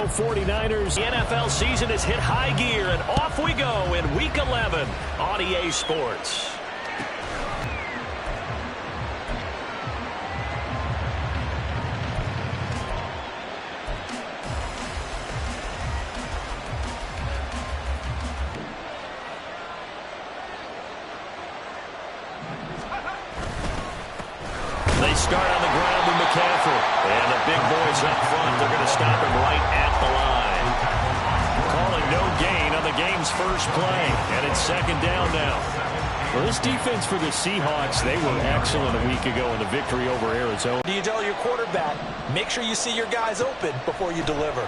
go 49ers. The NFL season has hit high gear, and off we go in Week 11 on EA Sports. They start on the ground with McCaffrey. And the big boys up front, they're going to stop him right at the line. Calling no gain on the game's first play. And it's second down now. Well, this defense for the Seahawks, they were excellent a week ago in the victory over Arizona. Do you tell your quarterback, make sure you see your guys open before you deliver?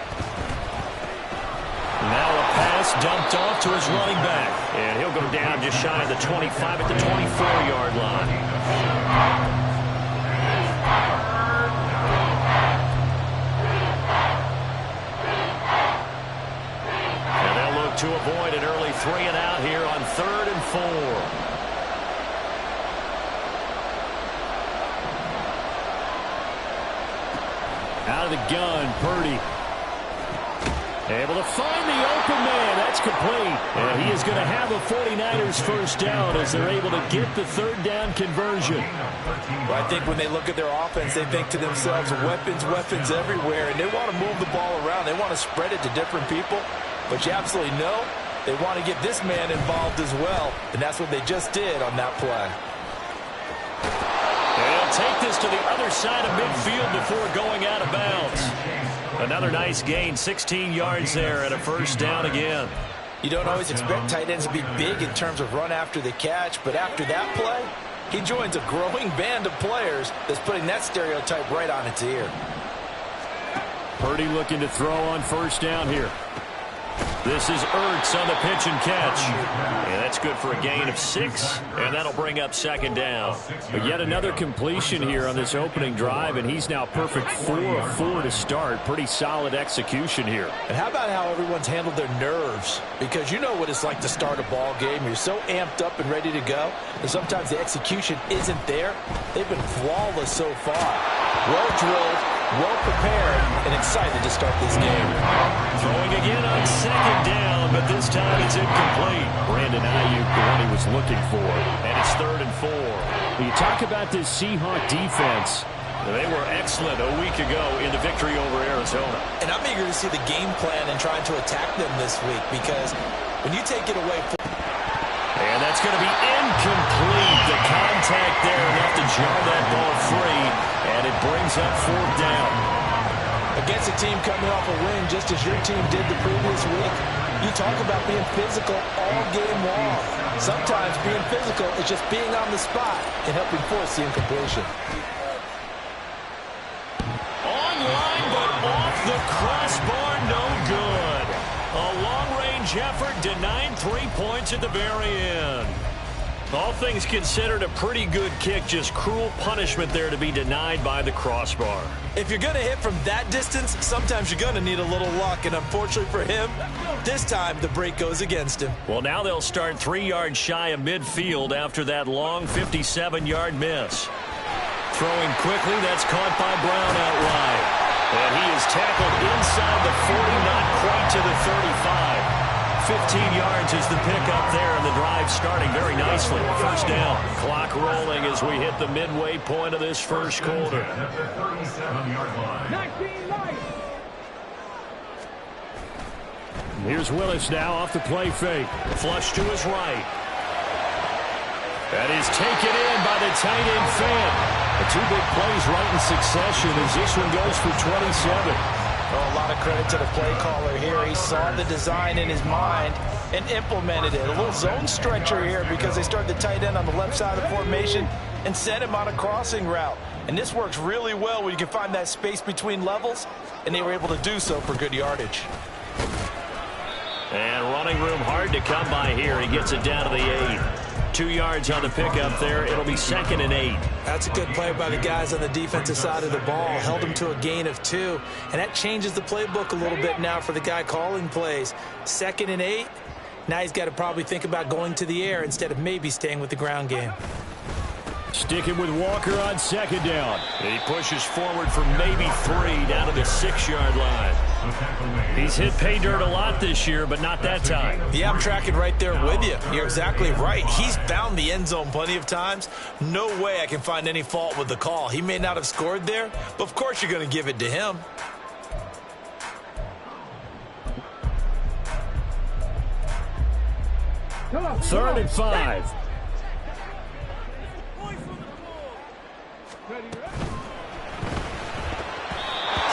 Now a pass dumped off to his running back. And he'll go down just shy of the 25 at the 24-yard line. To avoid an early 3 and out here on 3rd and 4. Out of the gun, Purdy. Able to find the open man. That's complete. And he is going to have a 49ers first down as they're able to get the 3rd down conversion. Well, I think when they look at their offense, they think to themselves, weapons everywhere, and they want to move the ball around. They want to spread it to different people. But you absolutely know they want to get this man involved as well, and that's what they just did on that play. They'll take this to the other side of midfield before going out of bounds. Another nice gain, 16 yards there, and a first down again. You don't always expect tight ends to be big in terms of run after the catch, but after that play, he joins a growing band of players that's putting that stereotype right on its ear. Purdy looking to throw on first down here. This is Ertz on the pitch and catch. And that's good for a gain of 6, and that'll bring up second down. But yet another completion here on this opening drive, and he's now perfect 4 of 4 to start. Pretty solid execution here. And how about how everyone's handled their nerves? Because you know what it's like to start a ball game. You're so amped up and ready to go, and sometimes the execution isn't there. They've been flawless so far. Well drilled, well prepared, and excited to start this game. Throwing again on second down, but this time it's incomplete. Brandon Ayuk, the one he was looking for. And it's 3rd and 4. When you talk about this Seahawk defense, they were excellent a week ago in the victory over Arizona. And I'm eager to see the game plan and trying to attack them this week, because when you take it away... And that's going to be incomplete. The contact there enough to jar that ball free, and it brings up 4th down. Against a team coming off a win just as your team did the previous week, you talk about being physical all game long. Sometimes being physical is just being on the spot and helping force the incompletion. Online, but off the crossbar, no good. A long-range effort denying 3 points at the very end. All things considered, a pretty good kick, just cruel punishment there to be denied by the crossbar. If you're going to hit from that distance, sometimes you're going to need a little luck, and unfortunately for him, this time the break goes against him. Well, now they'll start 3 yards shy of midfield after that long 57-yard miss. Throwing quickly, that's caught by Brown out wide. And he is tackled inside the 40, not quite to the 35. 15 yards is the pickup there, and the drive starting very nicely. First down. Clock rolling as we hit the midway point of this first quarter. Here's Willis now off the play fake. Flush to his right. That is taken in by the tight end Fant. The 2 big plays right in succession as this one goes for 27. Oh, a lot of credit to the play caller here. He saw the design in his mind and implemented it. A little zone stretcher here because they started the tight end on the left side of the formation and sent him on a crossing route. And this works really well when you can find that space between levels, and they were able to do so for good yardage. And running room hard to come by here. He gets it down to the 8. 2 yards on the pickup there. It'll be 2nd and 8. That's a good play by the guys on the defensive side of the ball. Held him to a gain of 2. And that changes the playbook a little bit now for the guy calling plays. 2nd and 8. Now he's got to probably think about going to the air instead of maybe staying with the ground game. Sticking with Walker on second down. He pushes forward for maybe 3 down to the 6-yard line. He's hit pay dirt a lot this year, but not that time. Yeah, I'm tracking right there with you. You're exactly right. He's found the end zone plenty of times. No way I can find any fault with the call. He may not have scored there, but of course you're going to give it to him. Third and 5.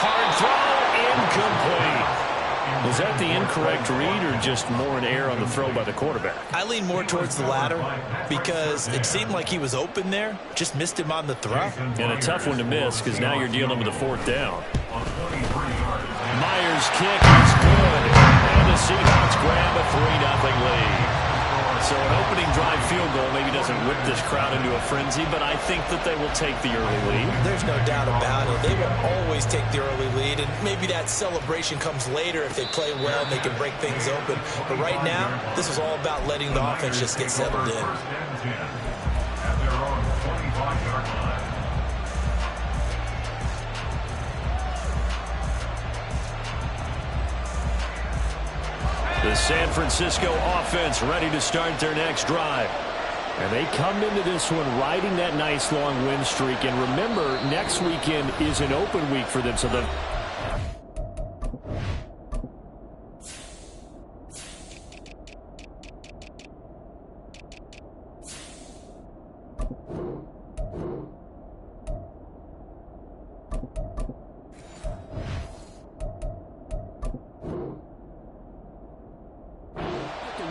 Hard throw, incomplete. Was that the incorrect read or just more an error on the throw by the quarterback? I lean more towards the latter because it seemed like he was open there, just missed him on the throw. And a tough one to miss because now you're dealing with a 4th down. Myers' kick is good. And the Seahawks grab a 3-0 lead. So an opening drive field goal maybe doesn't whip this crowd into a frenzy, but I think that they will take the early lead. There's no doubt about it. They will always take the early lead, and maybe that celebration comes later if they play well and they can break things open. But right now, this is all about letting the offense just get settled in. The San Francisco offense ready to start their next drive. And they come into this one riding that nice long win streak. And remember, next weekend is an open week for them. So the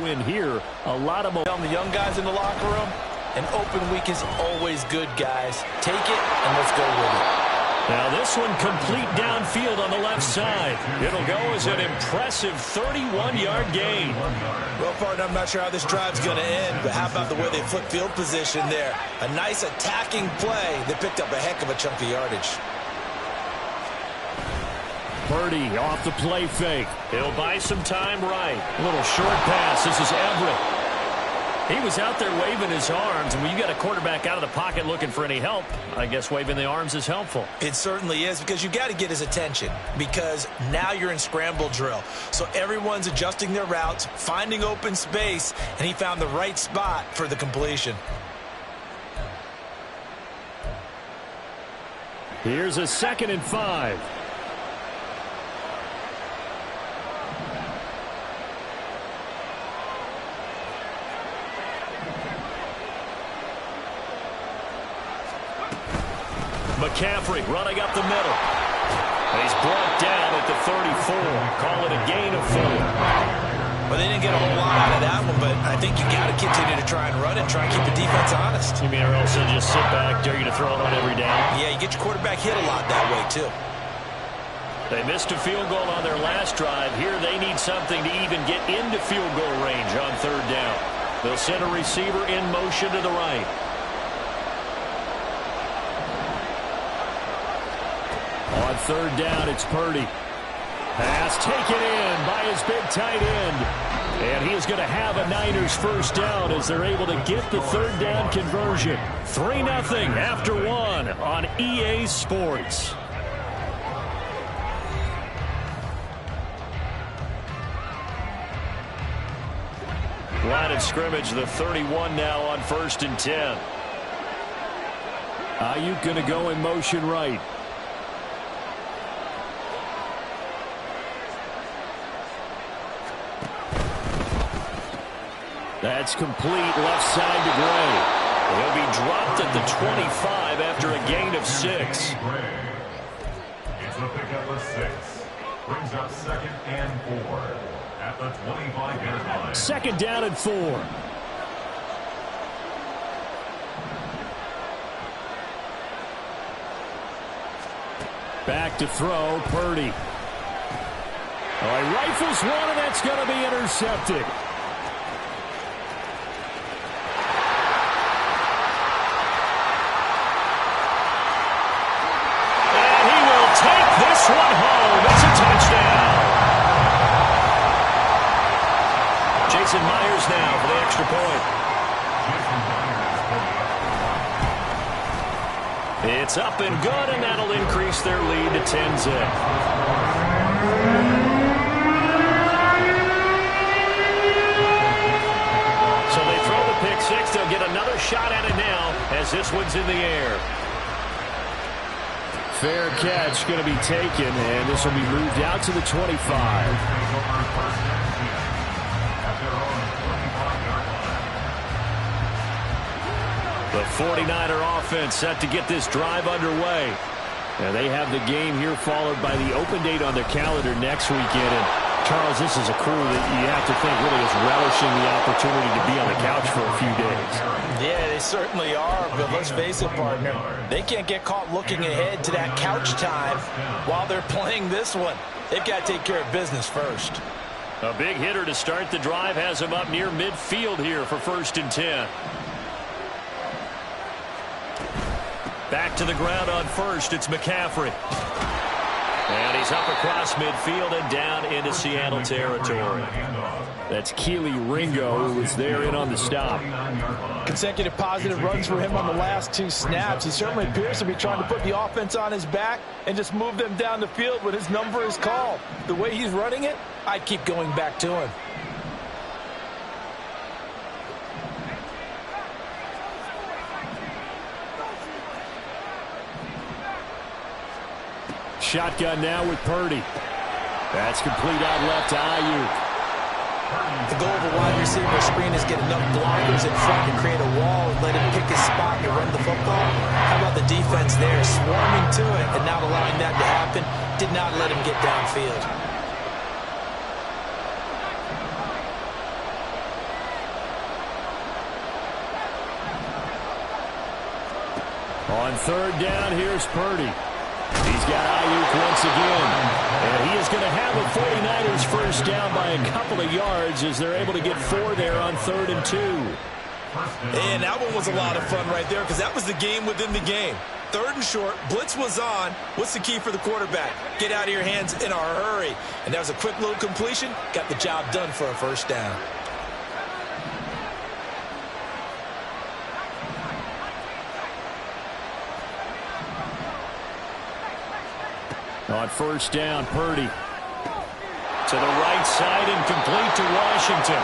win here, a lot of On the young guys in the locker room, an open week is always good, guys. Take it and let's go with it. Now this one complete downfield on the left side. It'll go as an impressive 31-yard gain. Well, partner, I'm not sure how this drive's going to end, but how about the way they flip field position there? A nice attacking play that picked up a heck of a chunk of yardage. Purdy off the play fake. He'll buy some time right. A little short pass. This is Everett. He was out there waving his arms, and when you got a quarterback out of the pocket looking for any help, I guess waving the arms is helpful. It certainly is, because you got to get his attention, because now you're in scramble drill. So everyone's adjusting their routes, finding open space, and he found the right spot for the completion. Here's a 2nd and 5. McCaffrey running up the middle. He's brought down at the 34. Call it a gain of 4. Well, they didn't get a whole lot out of that one, but I think you got to continue to try and run it, try and keep the defense honest. You mean or else they'll just sit back, dare you to throw it on every down? Yeah, you get your quarterback hit a lot that way, too. They missed a field goal on their last drive. Here they need something to even get into field goal range on 3rd down. They'll send a receiver in motion to the right. On 3rd down, it's Purdy. Pass taken in by his big tight end. And he is going to have a Niners 1st down as they're able to get the 3rd down conversion. 3-0 after 1 on EA Sports. Line of scrimmage, the 31 now on 1st and 10. Ayuk going to go in motion right. That's complete left side to Gray. He'll be dropped at the 25 after a gain of 6. It's a pickup of 6. Brings up 2nd and 4 at the 25-yard line. 2nd down and 4. Back to throw, Purdy. Oh, he rifles one, and that's going to be intercepted. This one home. It's a touchdown. Jason Myers now for the extra point. It's up and good, and that'll increase their lead to 10-zip. So they throw the pick six. They'll get another shot at it now as this one's in the air. Fair catch going to be taken, and this will be moved out to the 25. The 49er offense set to get this drive underway. Now they have the game here followed by the open date on their calendar next weekend. And Charles, this is a crew that you have to think really is relishing the opportunity to be on the couch for a few days. Yeah, they certainly are, but let's face it, partner. They can't get caught looking ahead to that couch time while they're playing this one. They've got to take care of business first. A big hitter to start the drive has him up near midfield here for 1st and 10. Back to the ground on first. It's McCaffrey. And he's up across midfield and down into Seattle territory. That's Keely Ringo, who was there in on the stop. Consecutive positive runs for him on the last 2 snaps. He certainly appears to be trying to put the offense on his back and just move them down the field when his number is called. The way he's running it, I'd keep going back to him. Shotgun now with Purdy. That's complete out left to Ayuk. The goal of a wide receiver screen is get enough blockers in front to create a wall and let him pick his spot to run the football. How about the defense there, swarming to it and not allowing that to happen? Did not let him get downfield. On 3rd down, here's Purdy. He's got Ayuk once again. And he is going to have a 49ers first down by a couple of yards as they're able to get 4 there on 3rd and 2. And that one was a lot of fun right there because that was the game within the game. 3rd and short, blitz was on. What's the key for the quarterback? Get out of your hands in a hurry. And that was a quick little completion. Got the job done for a first down. On 1st down, Purdy. To the right side and complete to Washington.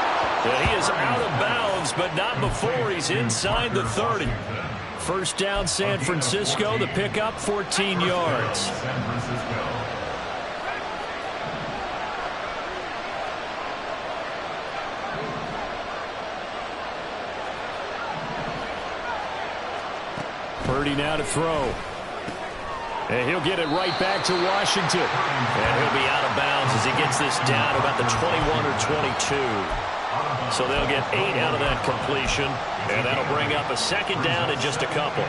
And he is out of bounds, but not before he's inside the 30. 1st down, San Francisco. The pickup, 14 yards. Purdy now to throw. And he'll get it right back to Washington. And he'll be out of bounds as he gets this down about the 21 or 22. So they'll get 8 out of that completion. And that'll bring up a 2nd down in just a couple.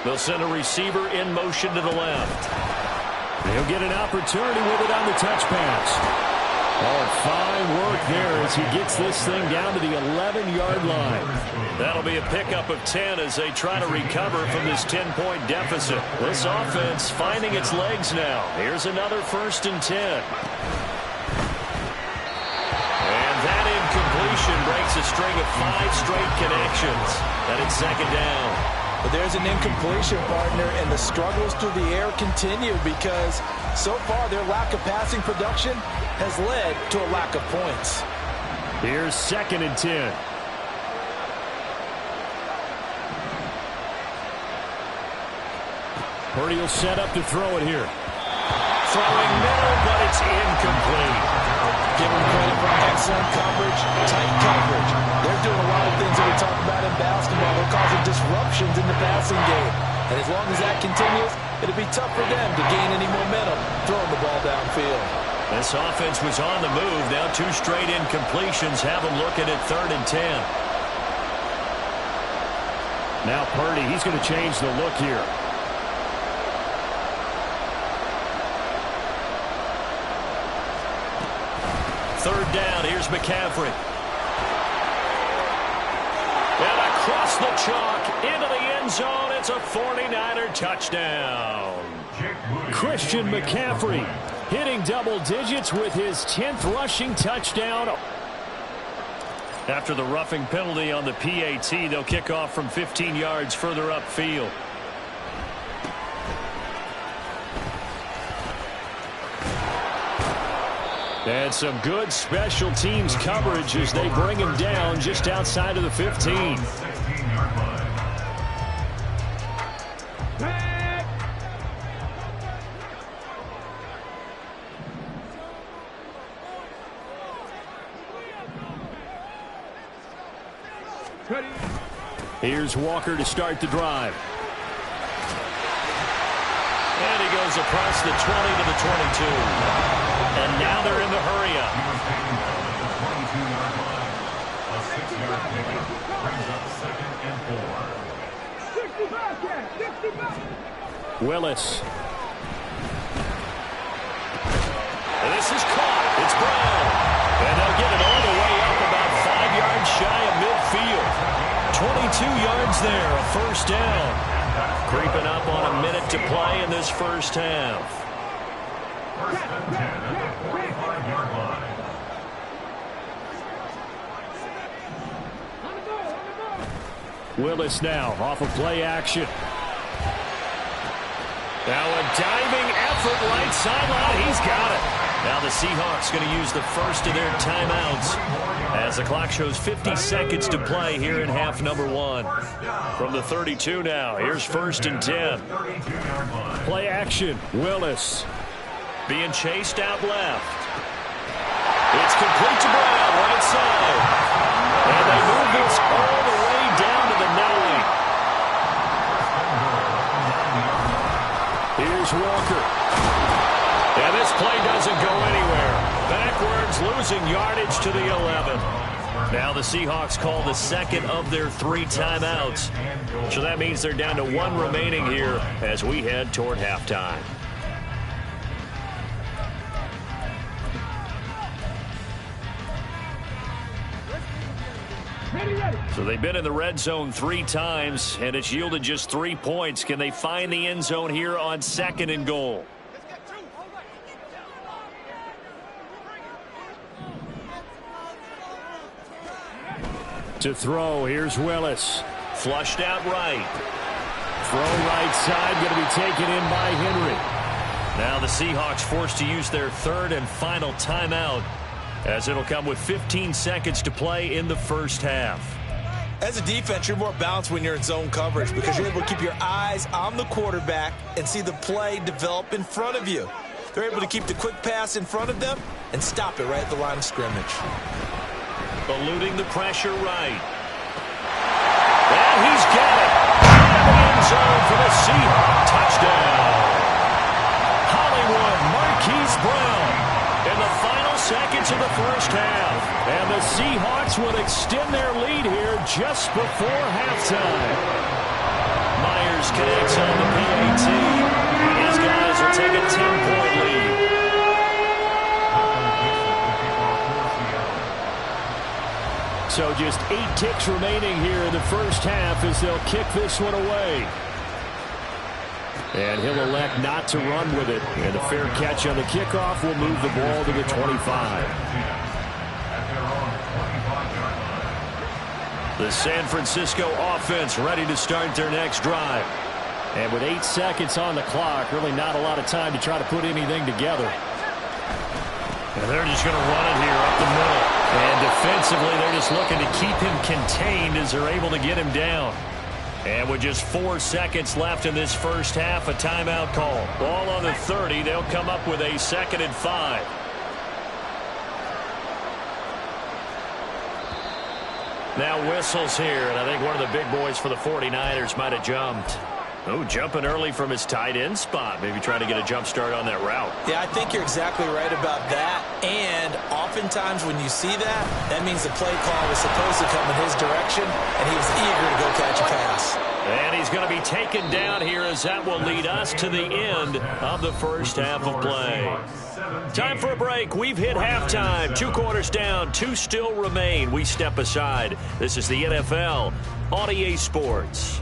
They'll send a receiver in motion to the left. He'll get an opportunity with it on the touch pass. Oh, fine work there as he gets this thing down to the 11-yard line. That'll be a pickup of 10 as they try to recover from this 10-point deficit. This offense finding its legs now. Here's another 1st and 10. And that incompletion breaks a string of 5 straight connections. And it's 2nd down. But there's an incompletion, partner, and the struggles through the air continue because so far their lack of passing production has led to a lack of points. Here's 2nd and 10. Purdy will set up to throw it here. Throwing middle, but it's incomplete. Give them credit for excellent coverage, tight coverage. They're doing a lot of things that we talk about in basketball. They're causing disruptions in the passing game. And as long as that continues, it'll be tough for them to gain any momentum throwing the ball downfield. This offense was on the move. Now 2 straight incompletions have them looking at 3rd and 10. Now Purdy, he's going to change the look here. Third down, here's McCaffrey. And across the chalk, into the end zone, it's a 49er touchdown. Christian McCaffrey hitting double digits with his 10th rushing touchdown. After the roughing penalty on the PAT, they'll kick off from 15 yards further upfield. And some good special teams coverage as they bring him down just outside of the 15. Here's Walker to start the drive. And he goes across the 20 to the 22. And now they're in the hurry-up. A 6-yard pickup brings up 2nd and 4. Willis. And this is caught. It's Brown. And they'll get it all the way up about 5 yards shy of midfield. 22 yards there, a first down. Creeping up on a minute to play in this first half. First and 10 at the 45-yard line. Willis now off of play action. Now a diving effort right sideline. He's got it. Now the Seahawks going to use the first of their timeouts as the clock shows 50 seconds to play here in half number 1. From the 32 now, here's 1st and 10. Play action, Willis. Being chased out left. It's complete to Brown, right side. And they move this all the way down to the 9. Here's Walker. Yeah, this play doesn't go anywhere. Backwards, losing yardage to the 11. Now the Seahawks call the second of their 3 timeouts. So that means they're down to 1 remaining here as we head toward halftime. So they've been in the red zone 3 times, and it's yielded just 3 points. Can they find the end zone here on 2nd and goal? To throw, here's Willis. Flushed out right. Throw right side, going to be taken in by Henry. Now the Seahawks forced to use their 3rd and final timeout, as it'll come with 15 seconds to play in the first half. As a defense, you're more balanced when you're in zone coverage because you're able to keep your eyes on the quarterback and see the play develop in front of you. They're able to keep the quick pass in front of them and stop it right at the line of scrimmage. Eluding the pressure right. And he's got it. In the end zone for the Seahawks. Touchdown. Hollywood Marquise Brown in the final seconds of the first half. And the Seahawks would extend their lead here just before halftime. Myers connects on the PAT. His guys will take a 10-point lead. So just 8 ticks remaining here in the first half as they'll kick this one away. And he'll elect not to run with it. And a fair catch on the kickoff will move the ball to the 25. The San Francisco offense ready to start their next drive. And with 8 seconds on the clock, really not a lot of time to try to put anything together. And they're just going to run it here up the middle. And defensively, they're just looking to keep him contained as they're able to get him down. And with just 4 seconds left in this first half, a timeout call. Ball on the 30. They'll come up with a 2nd and 5. Now whistles here, and I think one of the big boys for the 49ers might have jumped. Oh, jumping early from his tight end spot. Maybe trying to get a jump start on that route. Yeah, I think you're exactly right about that. And oftentimes when you see that, that means the play call was supposed to come in his direction, and he was eager to go catch a pass. And he's going to be taken down here as that will lead us to the end of the first half of play. Time for a break. We've hit halftime. 2 quarters down. 2 still remain. We step aside. This is the NFL on EA Sports.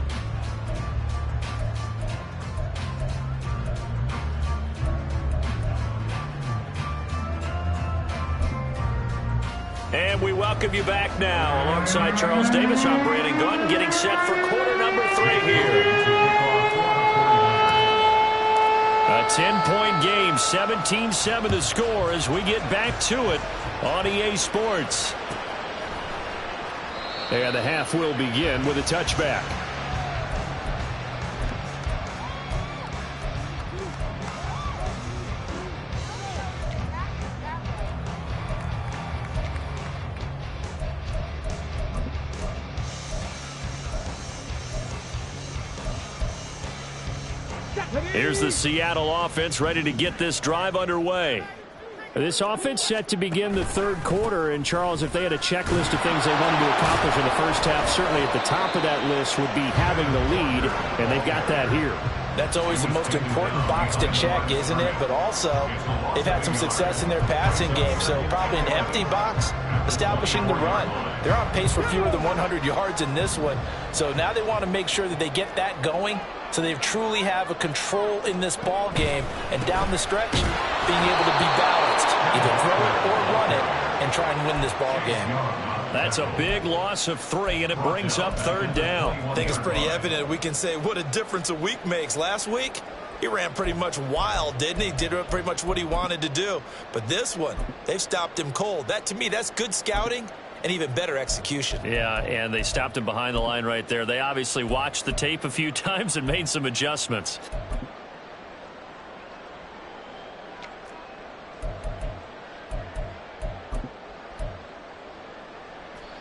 And we welcome you back now. Alongside Charles Davis, I'm Brandon Gunn, getting set for quarter number 3 here. A 10-point game, 17-7 to score as we get back to it on EA Sports. And the half will begin with a touchback. Here's the Seattle offense ready to get this drive underway. This offense set to begin the third quarter. And, Charles, if they had a checklist of things they wanted to accomplish in the first half, certainly at the top of that list would be having the lead, and they've got that here. That's always the most important box to check, isn't it? But also, they've had some success in their passing game, so probably an empty box establishing the run. They're on pace for fewer than 100 yards in this one, so now they want to make sure that they get that going so they truly have a control in this ball game, and down the stretch, being able to be balanced, either throw it or run it, and try and win this ball game. That's a big loss of 3, and it brings up third down. I think it's pretty evident we can say what a difference a week makes. Last week, he ran pretty much wild, didn't he? Did pretty much what he wanted to do. But this one, they've stopped him cold. That, to me, that's good scouting and even better execution. Yeah, and they stopped him behind the line right there. They obviously watched the tape a few times and made some adjustments.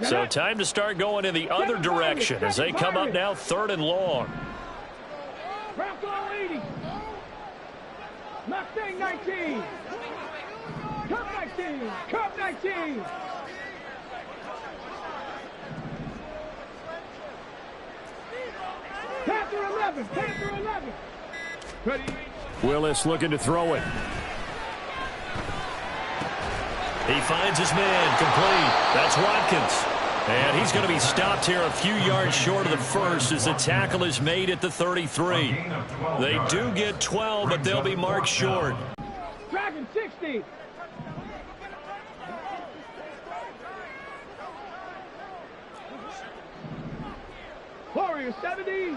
So time to start going in the other direction as they come up now 3rd and long. Mustang 19. Cup 19. Cup 19. Panther 11. Panther 11. Ready. Willis looking to throw it. He finds his man, complete. That's Watkins. And he's going to be stopped here a few yards short of the first as the tackle is made at the 33. They do get 12, but they'll be marked short. Dragon 60. Warrior 70.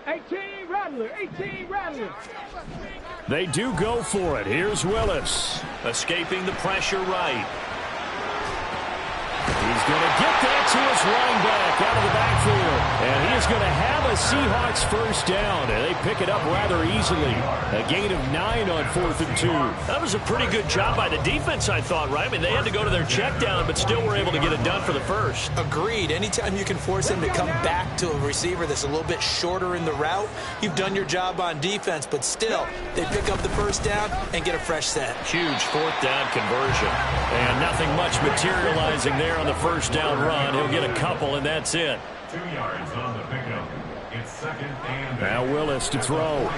18 Rattler. 18 Rattler. They do go for it. Here's Willis. Escaping the pressure right. He's going to get that to his running back out of the backfield. And he is going to have a Seahawks first down. And they pick it up rather easily. A gain of 9 on 4th and 2. That was a pretty good job by the defense, I thought, right? I mean, they had to go to their check down, but still were able to get it done for the first. Agreed. Anytime you can force him to come back to a receiver that's a little bit shorter in the route, you've done your job on defense, but still, they pick up the first down and get a fresh set. Huge 4th down conversion. And nothing much materializing there on the first down run. He'll get a couple, and that's it. 2 yards on the pickup. It's 2nd and 8. Now Willis to throw.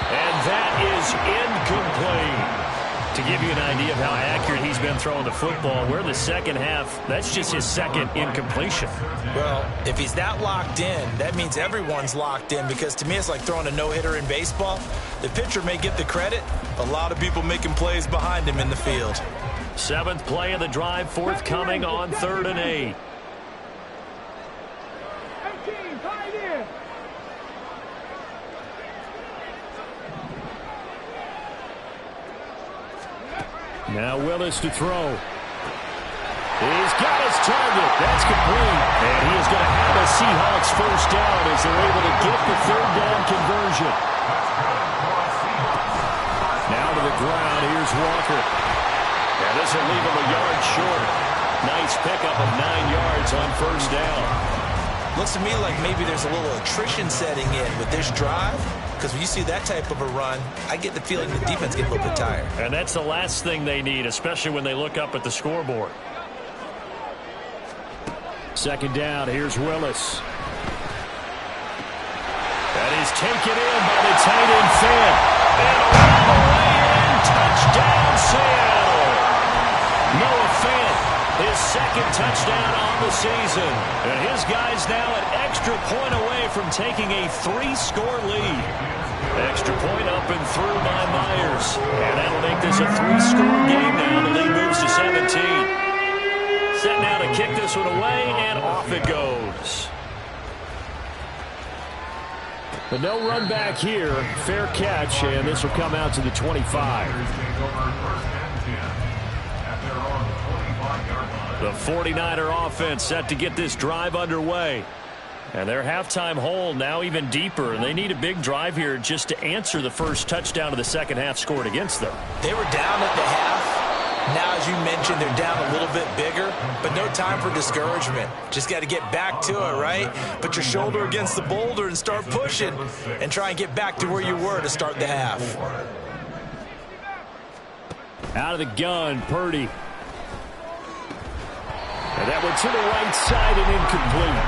And that is incomplete. To give you an idea of how accurate he's been throwing the football, we're in the second half. That's just his second incompletion. Well, if he's that locked in, that means everyone's locked in, because to me it's like throwing a no-hitter in baseball. The pitcher may get the credit, a lot of people making plays behind him in the field. 7th play of the drive, forthcoming on 3rd and 8. 18 Pioneer. Now Willis to throw. He's got his target. That's complete. And he is going to have a Seahawks first down as they're able to get the 3rd down conversion. Now to the ground. Here's Walker. And this will leave him a yard short. Nice pickup of 9 yards on first down. Looks to me like maybe there's a little attrition setting in with this drive, because when you see that type of a run, I get the feeling the defense gets a little bit tired. And that's the last thing they need, especially when they look up at the scoreboard. 2nd down. Here's Willis. That is taken in by the tight end Fant. And all the way in. Touchdown, Seattle. Noah Fant, his 2nd touchdown on the season. And his guys now an extra point away from taking a 3-score lead. Extra point up and through by Myers. And that'll make this a 3-score game now. The lead moves to 17. Set now to kick this one away, and off it goes. But no run back here. Fair catch, and this will come out to the 25. The 49er offense set to get this drive underway. And their halftime hole now even deeper, and they need a big drive here just to answer the first touchdown of the second half scored against them. They were down at the half. Now, as you mentioned, they're down a little bit bigger, but no time for discouragement. Just got to get back to it, right? Put your shoulder against the boulder and start pushing and try and get back to where you were to start the half. Out of the gun, Purdy. And that one to the right side and incomplete.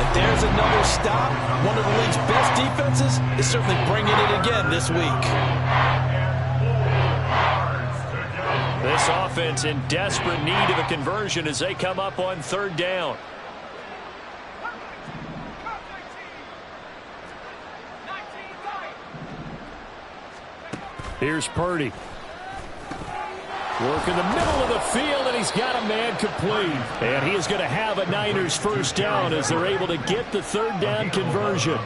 And there's another stop. One of the league's best defenses is certainly bringing it again this week. This offense in desperate need of a conversion as they come up on third down. Here's Purdy. Work in the middle of the field, and he's got a man complete. And he is going to have a Niners first down as they're able to get the third down conversion.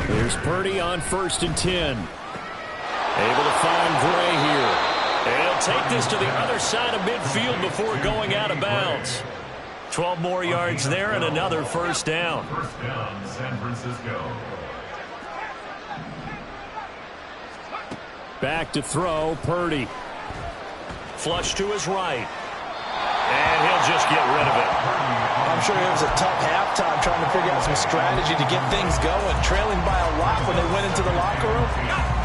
Here's Purdy on 1st and 10. Able to find Gray here. And he'll take this to the other side of midfield before going out of bounds. 12 more yards there and another first down. First down, San Francisco. Back to throw, Purdy. Flush to his right. And he'll just get rid of it. I'm sure it was a tough halftime trying to figure out some strategy to get things going. Trailing by a lot when they went into the locker room.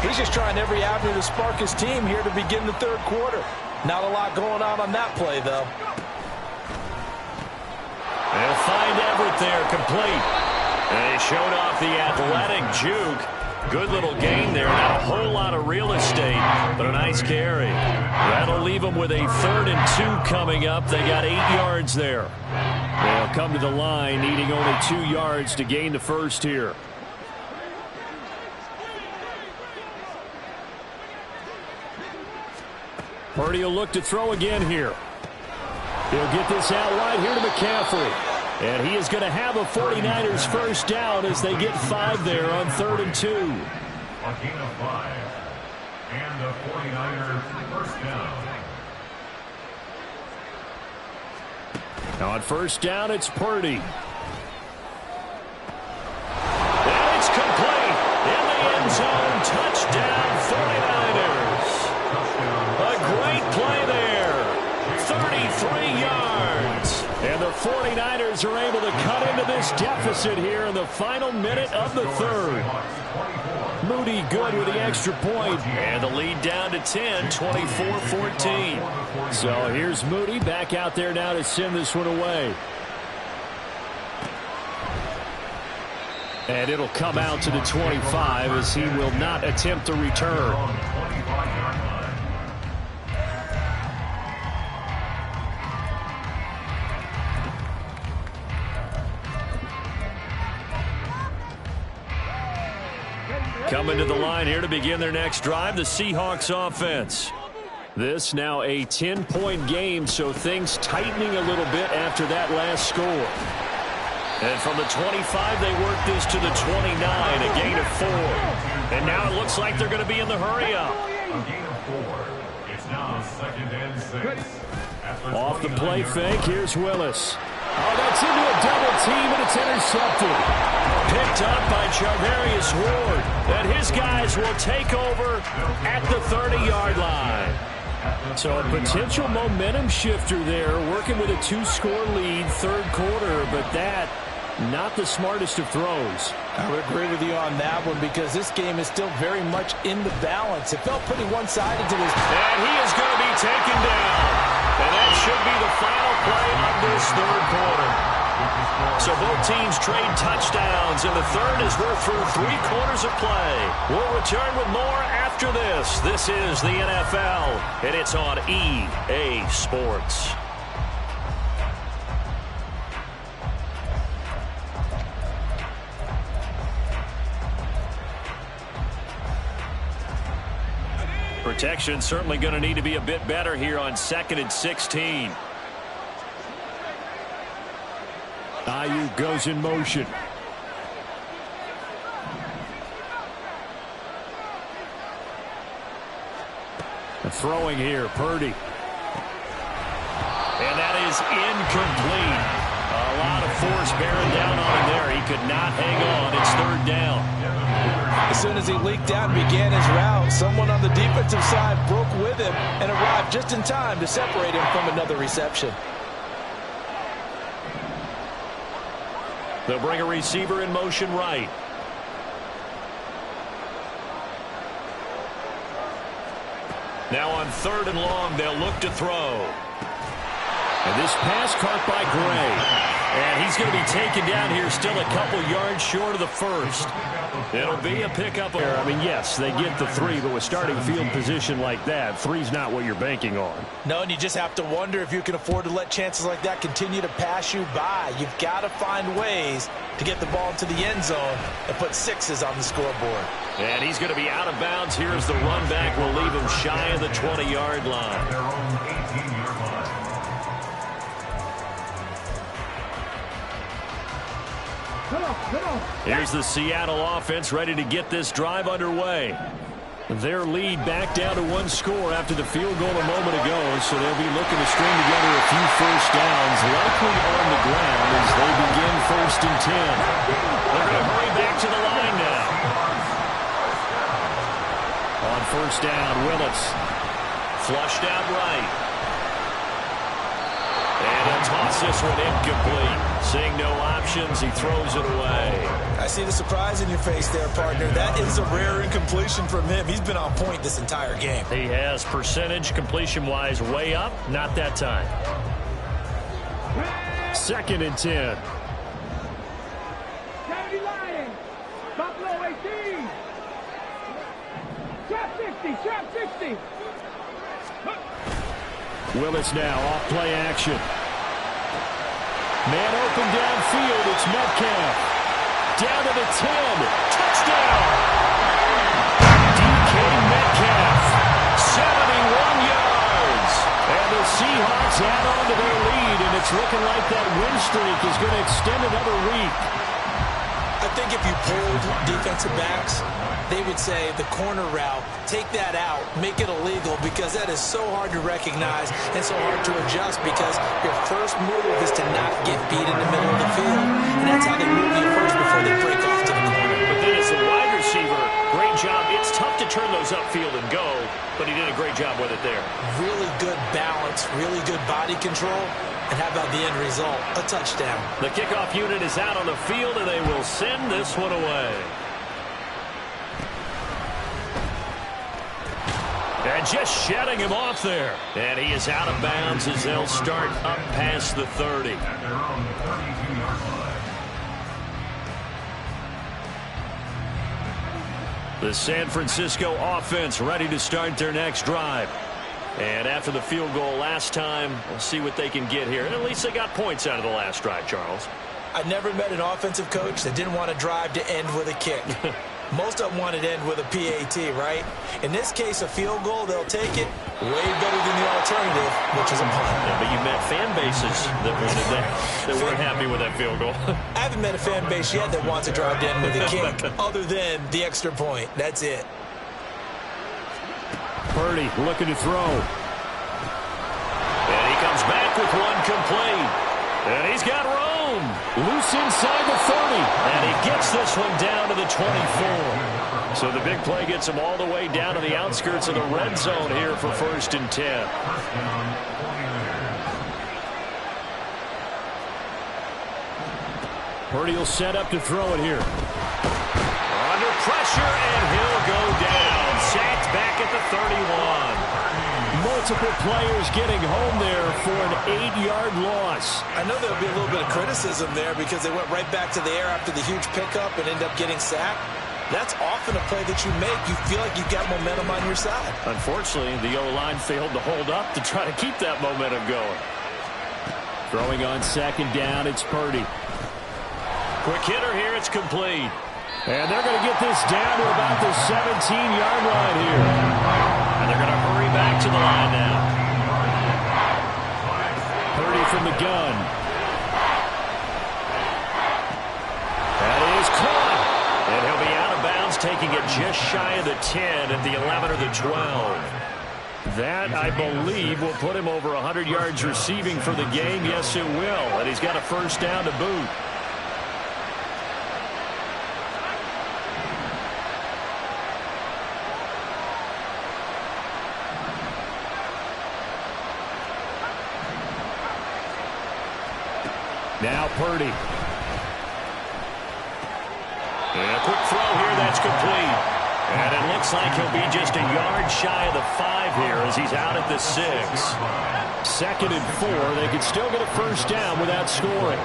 He's just trying every avenue to spark his team here to begin the third quarter. Not a lot going on that play, though. They'll find Everett there, complete. And he showed off the athletic juke. Good little gain there. Not a whole lot of real estate, but a nice carry. That'll leave them with a 3rd and 2 coming up. They got 8 yards there. They'll come to the line, needing only 2 yards to gain the first here. Purdy will look to throw again here. He'll get this out wide here to McCaffrey. And he is going to have a 49ers first down as they get 5 there on 3rd and 2. A gain of 5. And the 49ers first down. Now on first down, it's Purdy. And it's complete. In the end zone. Touchdown 49ers. A great play there. 33 yards. And the 49ers are able to cut into this deficit here in the final minute of the third. Moody good with the extra point. And the lead down to 10, 24-14. So here's Moody back out there now to send this one away. And it'll come out to the 25 as he will not attempt to return. Coming to the line here to begin their next drive, the Seahawks offense. This now a 10-point game, so things tightening a little bit after that last score. And from the 25, they work this to the 29, a gain of 4. And now it looks like they're going to be in the hurry-up. A gain of 4. It's now 2nd and 6. Off the play fake, here's Willis. Oh, that's into a double team, and it's intercepted. Picked up by Charvarius Ward. And his guys will take over at the 30-yard line. So a potential momentum shifter there, working with a 2-score lead, third quarter, but that, not the smartest of throws. I would agree with you on that one because this game is still very much in the balance. It felt pretty one-sided to this. And he is going to be taken down. And that should be the final play of this third quarter. So both teams trade touchdowns, and the third as we're through 3 quarters of play. We'll return with more after this. This is the NFL, and it's on EA Sports. protection certainly going to need to be a bit better here on 2nd and 16. Ayuk goes in motion. Throwing here, Purdy. And that is incomplete. A lot of force bearing down on him there. He could not hang on. It's 3rd down. As soon as he leaked out and began his route, someone on the defensive side broke with him and arrived just in time to separate him from another reception. They'll bring a receiver in motion right. Now on 3rd and long, they'll look to throw. And this pass caught by Gray. And he's going to be taken down here still a couple yards short of the first. It'll be a pickup. I mean, yes, they get the 3, but with starting field position like that, 3's not what you're banking on. No, and you just have to wonder if you can afford to let chances like that continue to pass you by. You've got to find ways to get the ball into the end zone and put 6s on the scoreboard. And he's going to be out of bounds here as the run back will leave him shy of the 20-yard line. Their own 18-yard line. Here's the Seattle offense ready to get this drive underway. Their lead back down to 1 score after the field goal a moment ago, so they'll be looking to string together a few first downs, likely on the ground as they begin 1st and 10. They're going to hurry back to the line now. On 1st down, Willis. Flushed out right. And he'll toss this one incomplete. Seeing no options, he throws it away. I see the surprise in your face there, partner. That is a rare incompletion from him. He's been on point this entire game. He has percentage completion-wise way up. Not that time. 2nd and 10. Kennedy Lions. Buffalo 18. Trap 60. Trap 60. Willis now off play action. Man open downfield. It's Metcalf. Down to the 10. Touchdown. DK Metcalf. 71 yards. And the Seahawks add on to their lead, and it's looking like that win streak is going to extend another week. I think if you pulled defensive backs, they would say the corner route, take that out, make it illegal, because that is so hard to recognize and so hard to adjust, because your first move is to not get beat in the middle of the field. And that's how they move you first before they break off to the corner. But then as a wide receiver, great job. It's tough to turn those upfield and go, but he did a great job with it there. Really good balance, really good body control. And how about the end result? A touchdown. The kickoff unit is out on the field, and they will send this one away. And just shedding him off there. And he is out of bounds as they'll start up past the 30. At their own 32-yard line. The San Francisco offense ready to start their next drive. And after the field goal last time, we'll see what they can get here. And at least they got points out of the last drive, Charles. I never met an offensive coach that didn't want to drive to end with a kick. Most of them want it to end with a PAT, right? In this case, a field goal, they'll take it. Way better than the alternative, which is a punt. Yeah, but you met fan bases that wanted that weren't happy with that field goal. I haven't met a fan base yet that wants to drive to end with a kick, other than the extra point. That's it. Purdy looking to throw. And he comes back with one complete. And he's got room. Loose inside the 30. And he gets this one down to the 24. So the big play gets him all the way down to the outskirts of the red zone here for 1st and 10. Purdy will set up to throw it here. Under pressure, and he'll go down. Sacked back at the 31. Multiple players getting home there for an 8-yard loss. I know there'll be a little bit of criticism there because they went right back to the air after the huge pickup and end up getting sacked. That's often a play that you make. You feel like you've got momentum on your side. Unfortunately, the O-line failed to hold up to try to keep that momentum going. Throwing on 2nd down, it's Purdy. Quick hitter here, it's complete. And they're going to get this down to about the 17-yard line here. And they're going to hurry back to the line now. Purdy from the gun. That is caught. And he'll be out of bounds, taking it just shy of the 10 at the 11 or the 12. That, I believe, will put him over 100 yards receiving for the game. Yes, it will. And he's got a first down to boot. Now Purdy. And a quick throw here, that's complete. And it looks like he'll be just a yard shy of the 5 here as he's out at the 6. 2nd and 4. They could still get a first down without scoring.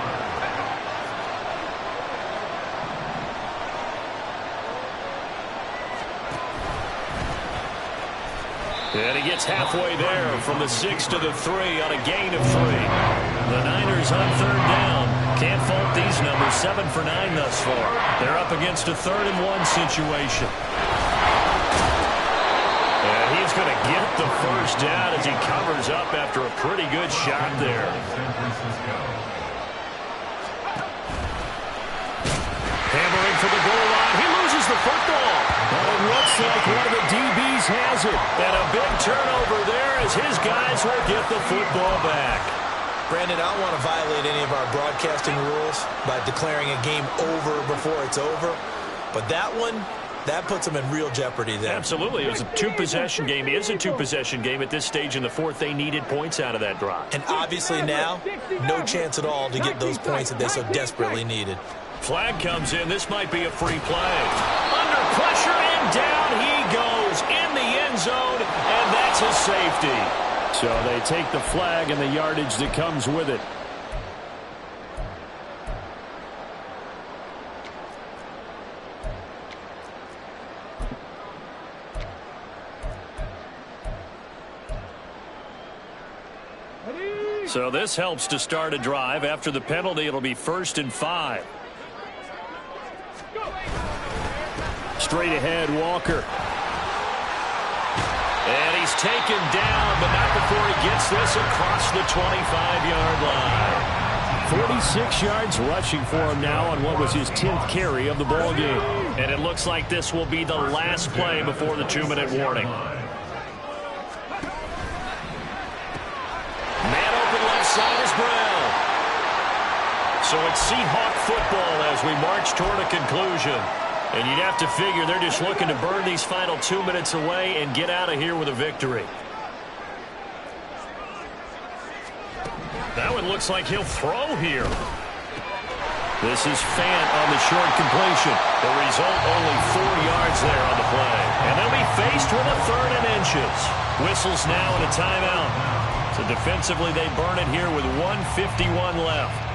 And he gets halfway there from the 6 to the 3 on a gain of 3. The Niners on 3rd down. Can't fault these numbers. 7 for 9 thus far. They're up against a 3rd and 1 situation. And he's going to get the first down as he covers up after a pretty good shot there. Hammering for the goal line. He loses the football. Well, it looks like one of the DBs has it. And a big turnover there as his guys will get the football back. Brandon, I don't want to violate any of our broadcasting rules by declaring a game over before it's over. But that one, that puts them in real jeopardy there. Absolutely. It was a two-possession game. It is a two-possession game at this stage in the 4th. They needed points out of that drive. And obviously now, no chance at all to get those points that they so desperately needed. Flag comes in. This might be a free play. Under pressure, and down he goes in the end zone, and that's a safety. So they take the flag and the yardage that comes with it. So this helps to start a drive. After the penalty, it'll be 1st and 5. Straight ahead, Walker. And he's taken down, but not before he gets this across the 25-yard line. 46 yards rushing for him now on what was his 10th carry of the ball game. And it looks like this will be the last play before the 2-minute warning. Man open left side is Brown. So it's Seahawk football as we march toward a conclusion. And you'd have to figure they're just looking to burn these final 2 minutes away and get out of here with a victory. That one looks like he'll throw here. This is Fant on the short completion. The result, only 4 yards there on the play. And they'll be faced with a 3rd and inches. Whistles now and a timeout. So defensively, they burn it here with 1:51 left.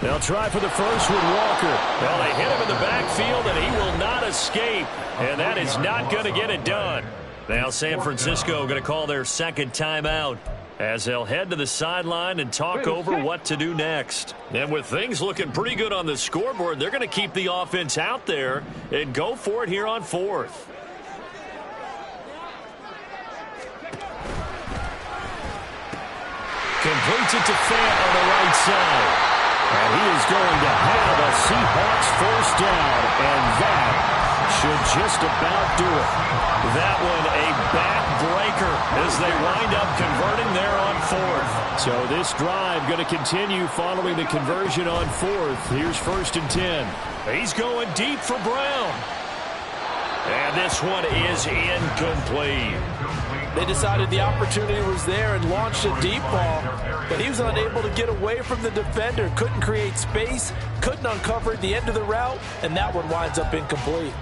They'll try for the first with Walker. Well, they hit him in the backfield, and he will not escape. And that is not going to get it done. Now San Francisco going to call their 2nd timeout as they'll head to the sideline and talk over what to do next. And with things looking pretty good on the scoreboard, they're going to keep the offense out there and go for it here on 4th. Completes it to Fant on the right side. And he is going to have a Seahawks first down, and that should just about do it. That one a backbreaker as they wind up converting there on 4th. So this drive going to continue following the conversion on 4th. Here's 1st and 10. He's going deep for Brown. And this one is incomplete. They decided the opportunity was there and launched a deep ball, but he was unable to get away from the defender, couldn't create space, couldn't uncover the end of the route, and that one winds up incomplete.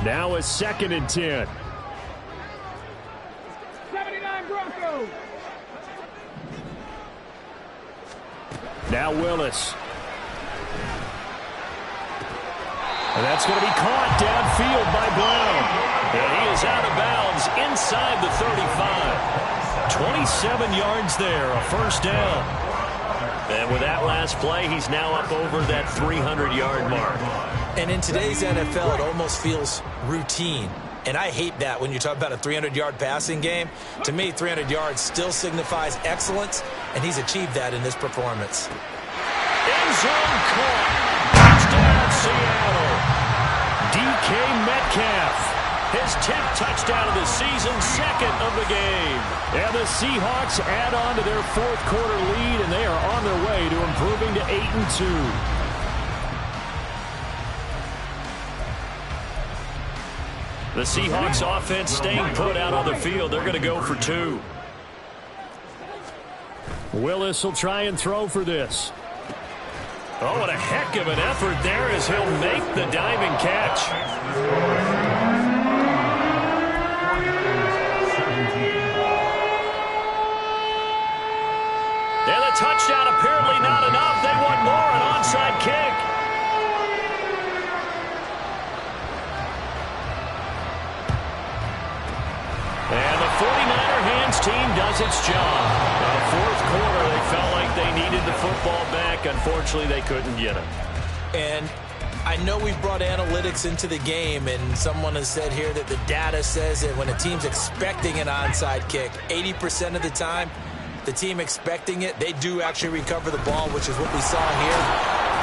Now a 2nd and 10. 79 Broncos. Now Willis. And that's going to be caught downfield by Brown. And he is out of bounds inside the 35. 27 yards there, a first down. And with that last play, he's now up over that 300-yard mark. And in today's NFL, it almost feels routine. And I hate that when you talk about a 300-yard passing game. To me, 300 yards still signifies excellence, and he's achieved that in this performance. End zone caught. Touchdown, Seattle. DK Metcalf. His 10th touchdown of the season, second of the game. And the Seahawks add on to their fourth quarter lead, and they are on their way to improving to 8-2. The Seahawks offense staying put out on the field. They're going to go for 2. Willis will try and throw for this. Oh, what a heck of an effort there as he'll make the diving catch. And the touchdown apparently not enough. They want more, an onside kick. And the 49er hands team does its job. In the fourth quarter, they felt like they needed the football back. Unfortunately, they couldn't get it. And I know we've brought analytics into the game, and someone has said here that the data says that when a team's expecting an onside kick, 80% of the time, the team expecting it, they do actually recover the ball, which is what we saw here.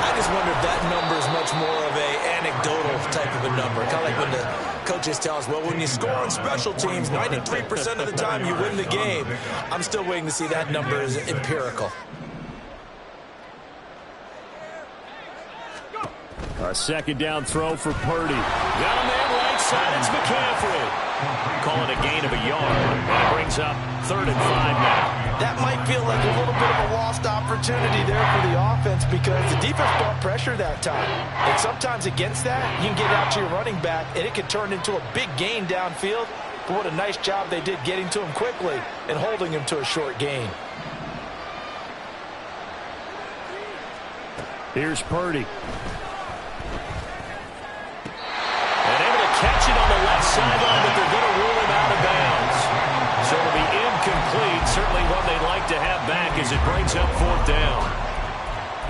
I just wonder if that number is much more of a anecdotal type of a number. Kind of like when the coaches tell us, well, when you score on special teams, 93% of the time you win the game. I'm still waiting to see that number as empirical. A second down throw for Purdy. Got a man right side, it's McCaffrey. Call it a gain of a yard, and it brings up 3rd and 5 now. That might feel like a little bit of a lost opportunity there for the offense because the defense brought pressure that time. And sometimes against that, you can get out to your running back, and it can turn into a big gain downfield. But what a nice job they did getting to him quickly and holding him to a short gain. Here's Purdy. Catch it on the left sideline, but they're going to rule him out of bounds. So it'll be incomplete. Certainly one they'd like to have back as it brings up 4th down.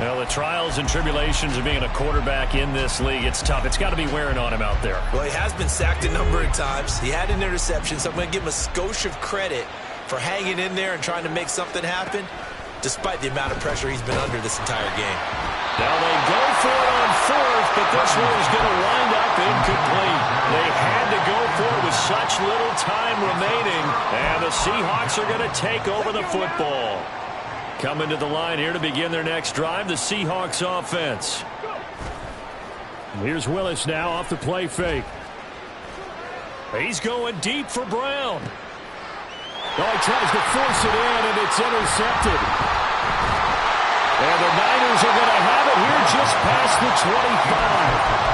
Well, the trials and tribulations of being a quarterback in this league, it's tough. It's got to be wearing on him out there. Well, he has been sacked a number of times. He had an interception, so I'm going to give him a skosh of credit for hanging in there and trying to make something happen, despite the amount of pressure he's been under this entire game. Now they go for it on 4th, but this one is going to wind up incomplete. They had to go for it with such little time remaining, and the Seahawks are going to take over the football. Coming to the line here to begin their next drive, the Seahawks offense. Here's Willis now off the play fake. He's going deep for Brown. Oh, he tries to force it in, and it's intercepted. And the Niners are going to have it here just past the 25.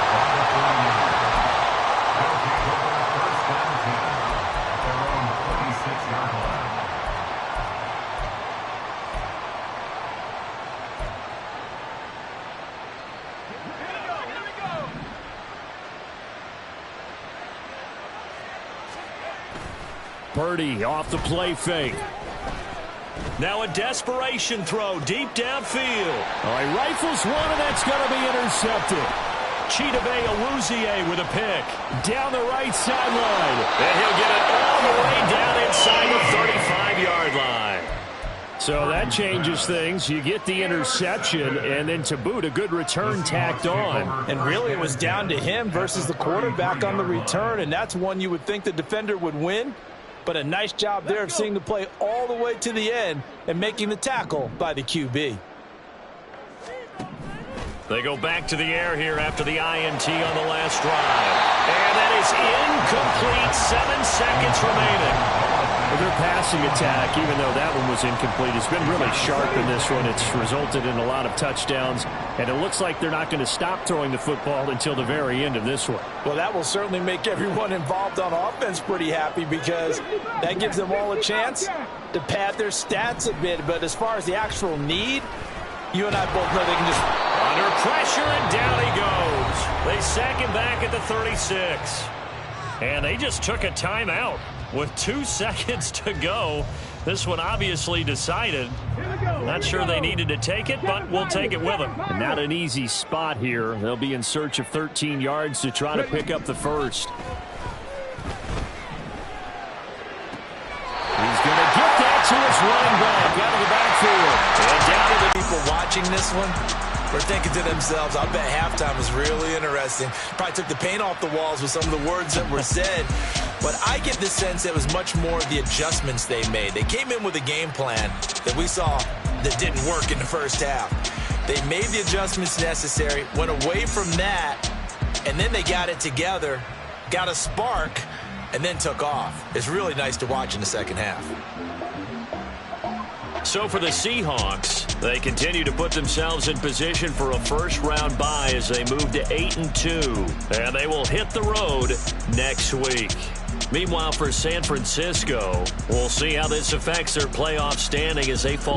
Purdy off the play fake. Now a desperation throw deep downfield. Oh, he rifles one, and that's going to be intercepted. Chidobe Awuzie with a pick. Down the right sideline. And he'll get it all the way down inside the 35-yard line. So that changes things. You get the interception, and then to boot, a good return tacked on. And really it was down to him versus the quarterback on the return, and that's one you would think the defender would win. But a nice job there of seeing the play all the way to the end and making the tackle by the QB. They go back to the air here after the INT on the last drive. And that is incomplete. 7 seconds remaining. Their passing attack, even though that one was incomplete, has been really sharp in this one. It's resulted in a lot of touchdowns, and it looks like they're not going to stop throwing the football until the very end of this one. Well, that will certainly make everyone involved on offense pretty happy because that gives them all a chance to pad their stats a bit. But as far as the actual need, You and I both know they can just... Under pressure, and down he goes. They sack him back at the 36. And they just took a timeout with 2 seconds to go. This one obviously decided. Not sure they needed to take it, but we'll take it with them. And not an easy spot here. They'll be in search of 13 yards to try to pick up the first. He's going to get that to his running back out of the backfield. And down to the people watching this one, we're thinking to themselves, I bet halftime was really interesting. Probably took the paint off the walls with some of the words that were said. But I get the sense it was much more the adjustments they made. They came in with a game plan that we saw that didn't work in the first half. They made the adjustments necessary, went away from that, and then they got it together, got a spark, and then took off. It's really nice to watch in the second half. So for the Seahawks, they continue to put themselves in position for a first-round bye as they move to 8-2. And they will hit the road next week. Meanwhile, for San Francisco, we'll see how this affects their playoff standing as they fall